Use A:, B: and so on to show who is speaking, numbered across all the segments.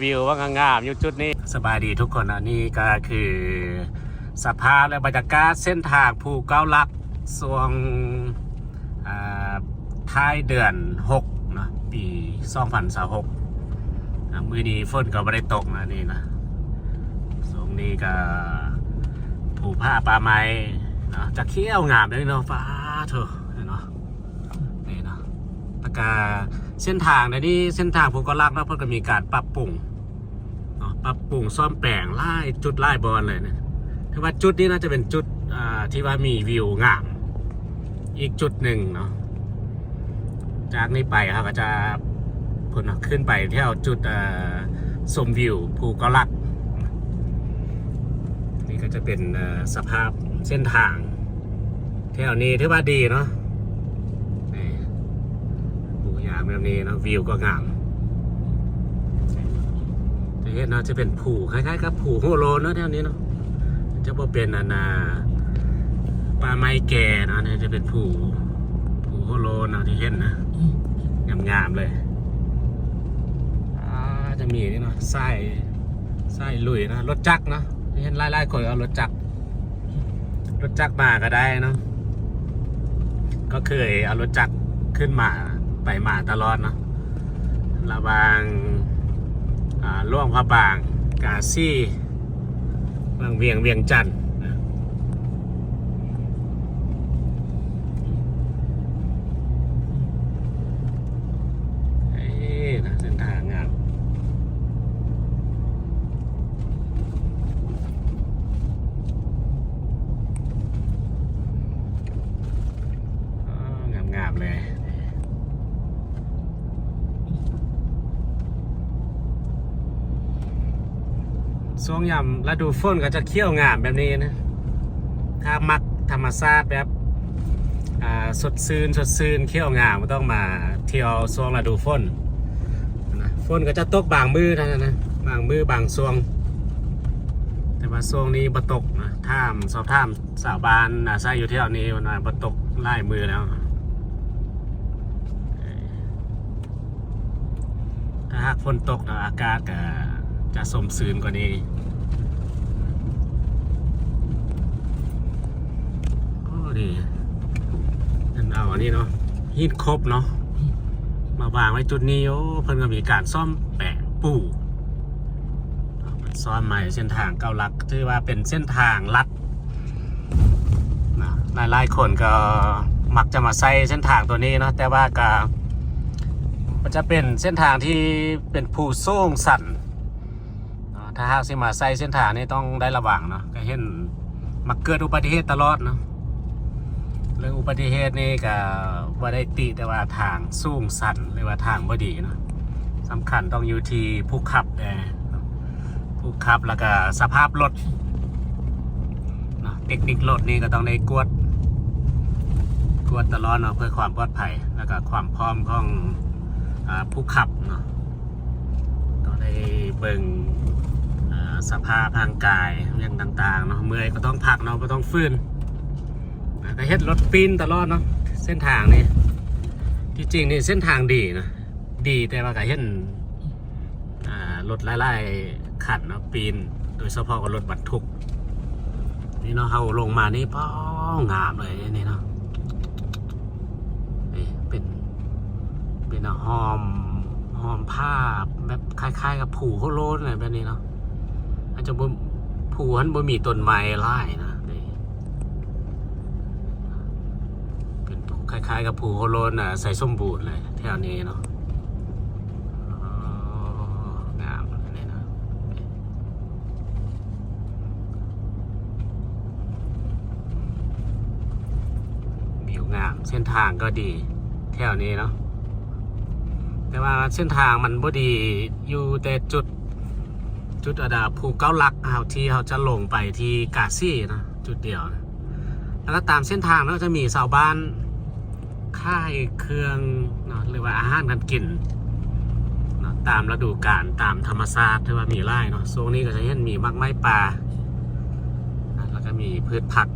A: วิวว่างามๆอยู่จุดนี้สบายดีทุกคนอันนี้ก็คือสภาพและบรรยากาศเส้นทางภูเก้าลักช่วงท้ายเดือน6นะปี2026มื้อนี้ฝนก็ไม่ได้ตกนะนี่นะช่วงนี้ก็ภูผ้าป่าไม้นะจะเขี้ยวงามเลยเนาะฟ้าเถอะเนาะนี่เนาะปากกาเส้นทางในนี้เส้นทางภูเก้าลักนะเพิ่งก็มีการปรับปรุงเนาะปรับปรุงซ่อมแปลงไล่จุดไล่บอลเลยเนี่ยถือว่าจุดนี้น่าจะเป็นจุดที่ว่ามีวิวงามอีกจุดหนึ่งเนาะจากนี้ไปครับก็จะขึ้นไปเที่ยวจุดชมวิวภูเก้าลักนี่ก็จะเป็นสภาพเส้นทางแถวนี้ถือว่าดีเนาะนี่ภูยามแบบนี้เนาะวิวก็งามจะเห็นเนาะจะเป็นภูคล้ายๆกับภูโฮโลเนาะแถวนี้เนาะจะบ่เป็นป่าไม้แก่เนาะนี่จะเป็นภูโฮโลเนาะที่เห็นนะงามๆเลยจะมีนี่เนาะไส้ลุยนะรถจักรเนาะเห็นไล่ๆคนเอารถจักรมาก็ได้เนาะก็เคยเอารถจักรขึ้นมาไปมาตลอดเนาะระหว่างล่วงพระบางกาซี่เมืองเวียงจันทร์เส้นทางงามงามเลยช่วงยามฤดูฝนก็จะเขี้ยวงามแบบนี้นะถ้ามักธรรมชาติแบบสดชื่นเขี้ยวงามก็ต้องมาเที่ยวช่วงฤดูฝนนะฝนก็จะตกบางมือนะบางมือบางช่วงแต่ว่าช่วงนี้บ่ตกนะสอบถามสาวบ้านใส่อยู่ที่แถวนี้มันบ่ตกไล่มือแล้วถ้าหากฝนตกนะอากาศก็จะสมชื่นกว่านี้ก็ดีนั่นเอาอันนี้เนาะหินครบเนาะมาวางไว้จุดนี้โอ้เพิ่นก็มีการซ่อมแปะปูซ่อมใหม่เส้นทางเก้าลักถือว่าเป็นเส้นทางลัดนะหลายคนก็มักจะมาใช้เส้นทางตัวนี้เนาะแต่ว่าก็มันจะเป็นเส้นทางที่เป็นภูสูงสันถ้าหากสิมาใช้เส้นทางนี้ต้องได้ระวังเนาะก็เห็นมักเกิดอุบัติเหตุตลอดเนาะเรื่องอุบัติเหตุนี่ก็ว่าได้ติแต่ว่าทางสูงสันหรือว่าทางบ่ดีเนาะสำคัญต้องอยู่ที่ผู้ขับแล้วก็สภาพรถเนาะเทคนิครถนี่ก็ต้องได้กวดตลอดเนาะเพื่อความปลอดภัยแล้วก็ความพร้อมของผู้ขับเนาะต้องได้เบิ่งสภาพทางกายอย่างต่างๆเนาะเมื่อยก็ต้องพักเนาะก็ต้องฟื้นก็เฮ็ดรถปีนตลอดเนาะเส้นทางนี่ที่จริงนี่เส้นทางดีนะดีแต่ว่าก็เห็นรถไล่ๆขันเนาะปีนโดยเฉพาะกับรถบรรทุกนี่เนาะเขาลงมานี่ป้องามเลยนี่เนาะนี่เป็นหอมผ้าแบบคล้ายๆกับผูโคโลนอะไรแบบนี้เนาะอาจจะผูนั้นบ่มีต้นไม้ไล่นะเป็นคล้ายๆกับผูโคโลนใส่สมบูรณ์เลยแถวนี้เนาะงามเลยนะวิวงามเส้นทางก็ดีแถวนี้เนาะแต่ว่าเส้นทางมันบ่ดีอยู่แต่จุดภูเก้าลักที่เขาจะลงไปที่กาซี่นะจุดเดียวนะแล้วก็ตามเส้นทางก็จะมีชาวบ้านค่ายเครื่องเนาะหรือว่าอาหารการกินเนาะตามฤดูกาลตามธรรมชาติที่ว่ามีไร่เนาะโซนนี้ก็จะเห็นมีมากไม้ป่าแล้วก็มีพืชผัก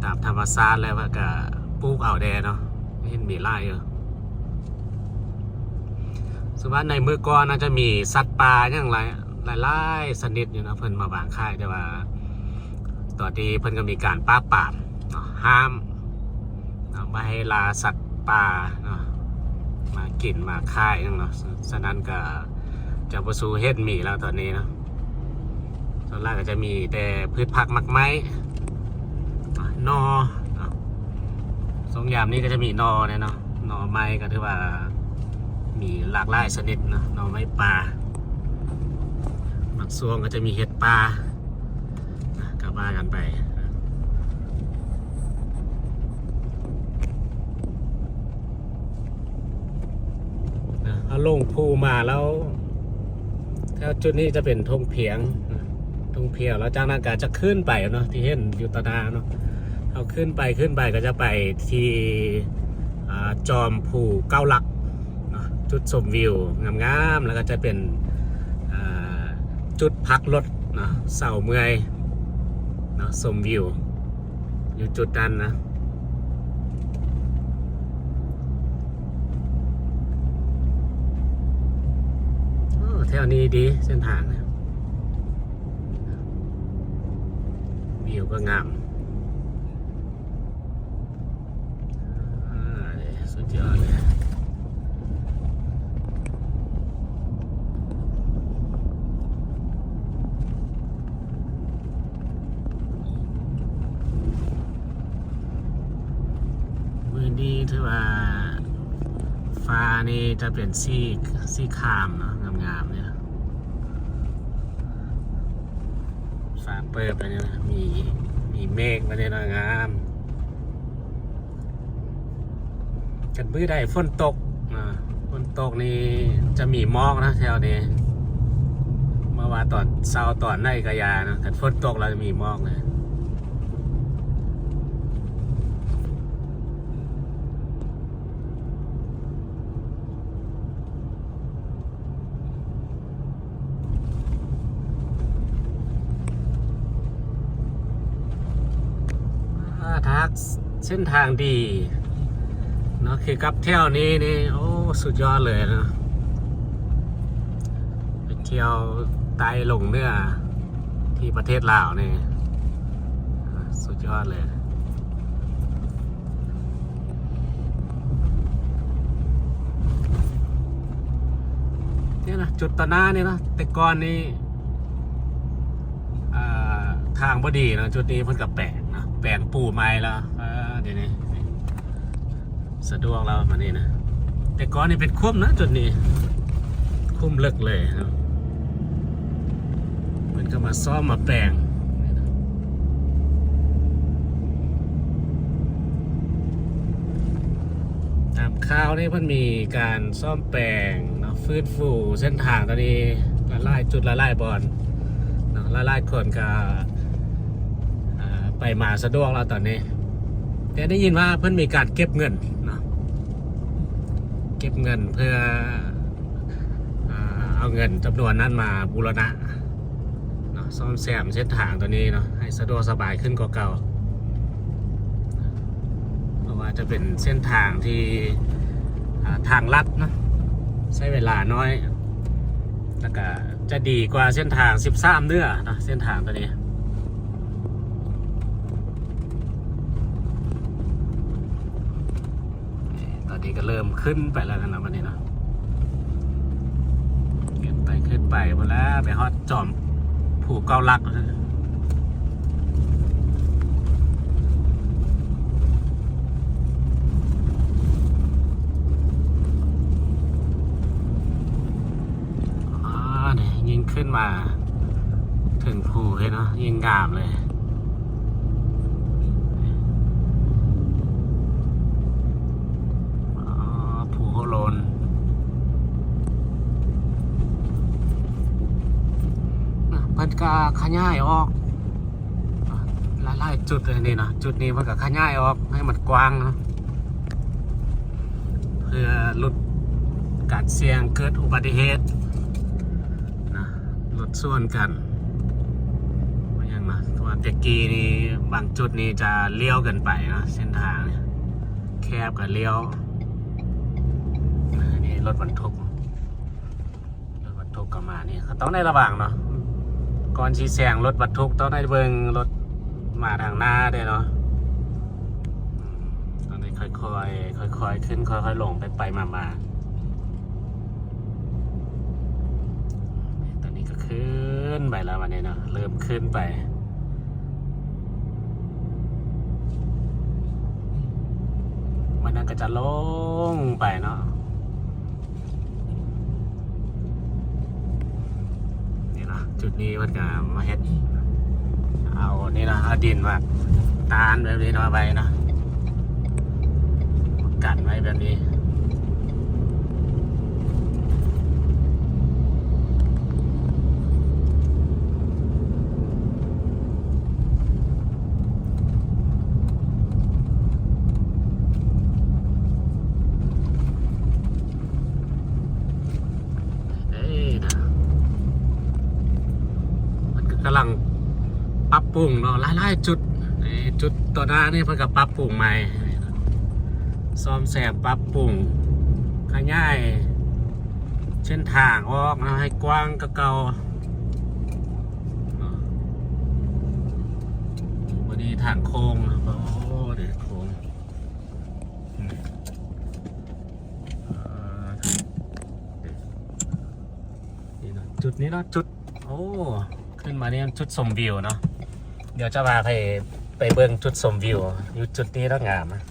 A: ตามธรรมชาติแล้วก็ปลูกเอาแดเนาะเห็นมีไร่โซ ส่วนว่าในมือก่อนน่าจะมีสัตว์ป่าอย่างไรหลายๆชนิดอยู่นะเพิ่นมาบางค่ายแต่ว่าตอนนี้เพิ่นก็มีการปราบปรามเนาะห้ามไม่ให้ล่าสัตว์ป่าเนาะมากินมาค่ายเนาะฉะนั้นก็จะบ่สู้เฮ็ดหมีแล้วตอนนี้เนาะส่วนแรกก็จะมีแต่พืชผักหมักไม้นอสองอย่างนี้ก็จะมีนอเนี่ยเนาะนอไม้ก็ถือว่ามีหลากหลายชนิดนะนอไม้ปลาบางส่วนก็จะมีเห็ดปลาก็ว่ากันไปเอาลงภูมาแล้วแถวจุดนี้จะเป็นทงเพียงแล้วจากนั้นก็จะขึ้นไปเนาะที่เห็นอยู่ตาดาเนาะเอาขึ้นไปก็จะไปที่จอมภูเก้าหลักจุดชมวิวงามๆแล้วก็จะเป็นจุดพักรถนะเสาเมื่อยนะชมวิวอยู่จุดนั้นนะแถวนี้ดีเส้นทางนะวิวก็งามสุดยอดเลยนี่ถือว่าฟ้านี่จะเป็นสีครามเนาะงามๆเนี่ยฟ้าเปิดไปเนี่ยมีเมฆมาเนี่ยงามกันมื้อใดฝนตกนี่จะมีหมอกนะแถวนี้เมื่อวานตอนเช้าตอนในกะยานะกันฝนตกเราจะมีหมอกเลยทักเส้นทางดีเนาะคือกับเที่ยวนี้นี่โอ้สุดยอดเลยนะไปเที่ยวใต้ลงเหนือที่ประเทศลาวนี่สุดยอดเลยเนี่ยนะจุดตะหน้านี่นะแต่ก่อนนี่ทางบดีนะจุดนี้เพิ่นกับแปลงปูไม้แล้วเดี๋ยวนี้สะดวกแล้วมานี่นะแต่ก่อนนี่เป็นคุ้มนะจุดนี้คุ้มเลิกเลยนะมันก็มาซ่อมมาแปลงตามข่าวนี่เพิ่นมีการซ่อมแปลงนะฟื้นฟูเส้นทางตอนนี้ละลายจุดละลายบอลนะละลายคนก็ไปมาสะดวกแล้วตอนนี้แต่ได้ยินว่าเพิ่นมีการเก็บเงินเนาะเก็บเงินเพื่อเอาเงินจำนวนนั้นมาบูรณะเนาะซ่อมแซมเส้นทางตัวนี้เนาะให้สะดวกสบายขึ้นกว่าเก่าเพราะว่าจะเป็นเส้นทางที่ทางลัดนะใช้เวลาน้อยแล้วก็จะดีกว่าเส้นทาง13เนื้อนะเส้นทางตัวนี้ก็เริ่มขึ้นไปแล้วนะวันนี้เนาะขึ้นไปหมดแล้วไปฮอดจอมผูเกาลักนี่ยิงขึ้นมาถึงผูเลยเนาะยิงงามเลยเพิ่นก็ขยายออกหลายๆจุดเลยนี่นะจุดนี้เพิ่นก็ขยายออกให้มันกว้างนะเพื่อลดการเสี่ยงเกิดอุบัติเหตุนะลดส่วนกันว่าอย่างนะตัวตะกี้นี่บางจุดนี้จะเลี้ยวเกินไปนะเส้นทางเนี่ยแคบกับเลี้ยวนี่รถบรรทุก ก็มานี่ต้องในระหว่างเนาะก่อนชี้แซงรถบรรทุกต้องได้เบิ่งรถมาทางหน้าด้วยเนาะต้องได้ค่อยๆขึ้นค่อยๆลงไปมาตอนนี้ก็ขึ้นไปแล้ววันนี้เนาะเริ่มขึ้นไปวันนั้นก็จะลงไปเนาะจุดนี้มันก็มาเฮ็ดเอานี่นะเอาดินมาตานแบบนี้มาไว้นะกันไว้แบบนี้กำลังปรับปรุงเนาะหลายๆจุดต่อหน้านี่เพิ่งกับปรับปรุงใหม่ซ่อมแซมปรับปรุงขยายเส้นทางออกนะให้กว้างก็เก่าวันนี้ทางโค้งนะโอ้เดี๋ยวโค้งนี่เนาะจุดนี้เนาะจุดโอ้ขึ้นมาเนี่ยจุดชมวิวเนาะเดี๋ยวจะพาไปเบิ่งจุดชมวิวอยู่จุดนี้แล้วงามนะ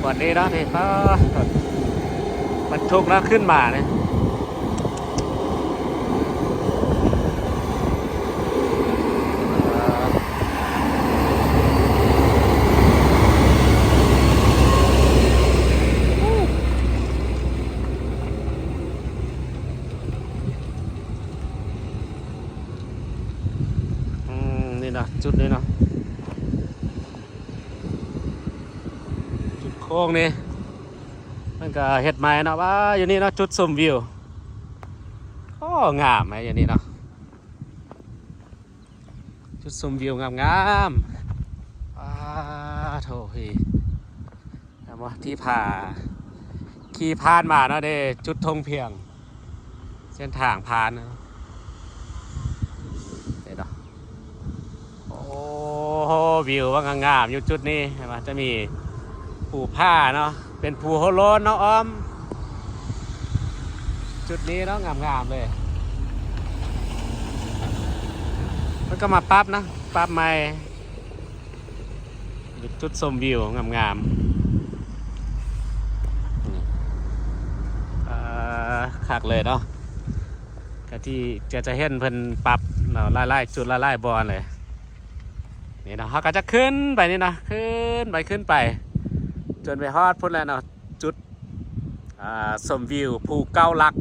A: วันนี้นะพี่ก็บรรทุกแล้วขึ้นมาเนี่ยจุดนี้เนาะจุดโค้งนี่มันก็เฮ็ดใหม่เนาะว่าอยู่นี่เนาะจุดชมวิวโอ้งามไหมอยู่นี่เนาะจุดชมวิวงามโถพี่แต่ว่าที่ขี่ผ่านมาเนาะเด้จุดธงเพียงเส้นทางผ่านนะวิวว่างามอยู่จุดนี้ใช่ไหมจะมีภูผ้าเนาะเป็นภูโฮโลนเนาะอ้อมจุดนี้เนาะงามเลยมันก็มาปั๊บนะปั๊บใหม่จุดชมวิวงามคักเลยเนาะก็ที่จะเห็นเพิ่นปรับเนาะไล่จุดไล่บอลเลยนี่เนาะเขาก็จะขึ้นไปนี่นะขึ้นไปจนไปฮอดพุ่นแล้วเนาะจุดชมวิวภูเก้าลัก